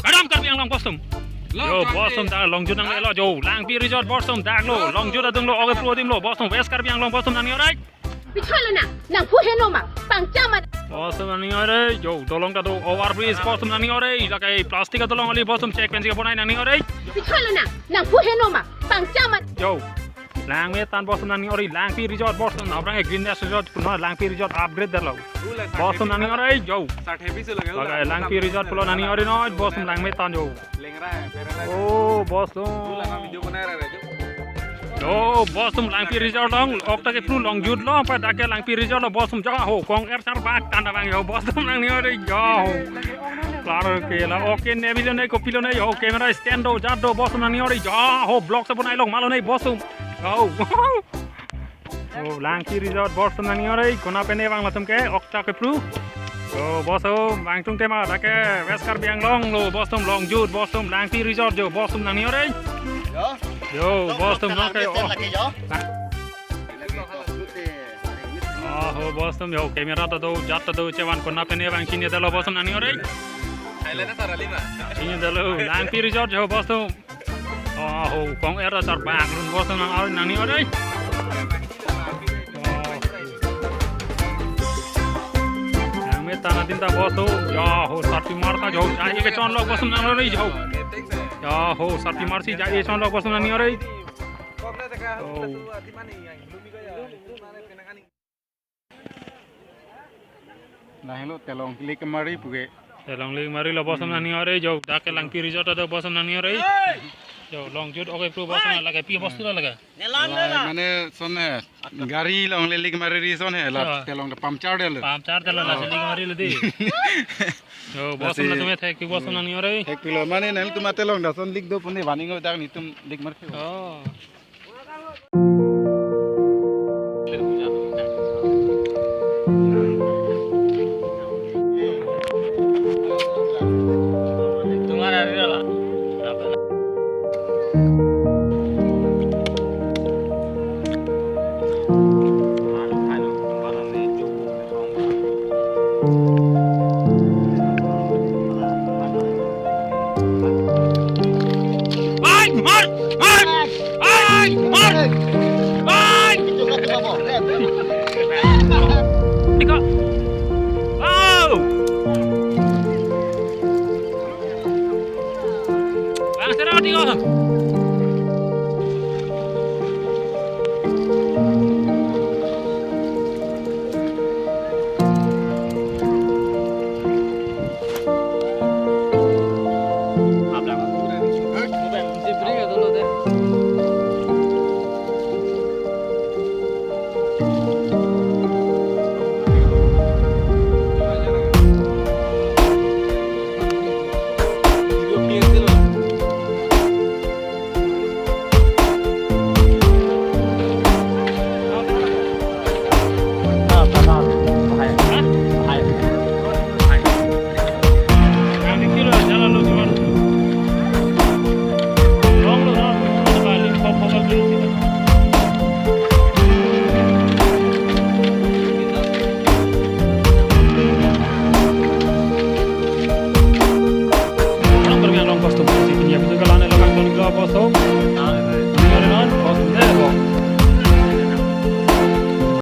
Adam kar biang long bosum. Yo bosum dah long judang lo jo lang pi resort bosum dah lo long juda dung lo oke pro dim lo bosum west kar biang long bosum nani orai. Bicara na, nang puhe no ma, pangca ma. Bosum nani orai yo dolong ta do overbridge bosum nani orai lakai plastic ka dolong ali bosum check pensi ka bonai nani orai. Bicara na, nang puhe no ma, pangca ma. Yo lang me tan bosum nani orai lang pi resort bosum nabrang green nest resort puno lang pi resort upgrade dar lo. Bosum nani orai yo. 60 heavy से लगे lakai lang pi resort pulo nani orai no bosum lang me tan yo. लेंग रहा है पेरा Oh bosum. लगा वीडियो बना रहा है जो Yo, bosum langpi resort long, okta ke flu long jud long, pa dake langpi resort lo bosum jaga ho, kong air char bak tanda bang yo, bosum lang ni ore yo. Claro ke la, okay nevi lo nei, kopilo nei, yo, camera stand do, jad do, bosum lang ni ore yo, ho, block se bunai long malo nei, bosum. Yo. Oh, langpi resort bosum lang ni ore, kona pe nei bang latum ke, okta ke flu. Yo, bosum, bang tung tema dake weskar biang long lo, bosum long jud, bosum langpi resort jo, bosum lang ni ore. Yo, bosum no kayo. Oh, bosum yo, camera ta do, jatta do, cewan kona pe nei bang sini dalo bosum nani ore. Thailand है सारा lima Sini dalo, langpi resort jo bosum. Oh, kong era tar bang run bosum nani ore. Tanah tinta bosum, ya ho sarpi marta jo, jai ke chon log bosum nani ore jo. Ya ho sarpi marsi jai chon log bosum nani ore. Corner तक है तो अतिमा नहीं है लूमी का या माने पेना नहीं Nah, hello, telong klik kemari puge. Long ling mari lo bosum nani ore jo, dak lang pi resort ada bosum nani ore. Jo long jut oke pro bosum laga pi bosum laga. Mane son hai, gari long le lik mari ri son hai, la telong da pamchar del. Pam char dala la ling mari lo di. Jo bosum na tume the ki bosum nani ore. 1 kilo mane nel tu mate long da son lik do pune vaning go dak ni tum lik mar. Oh.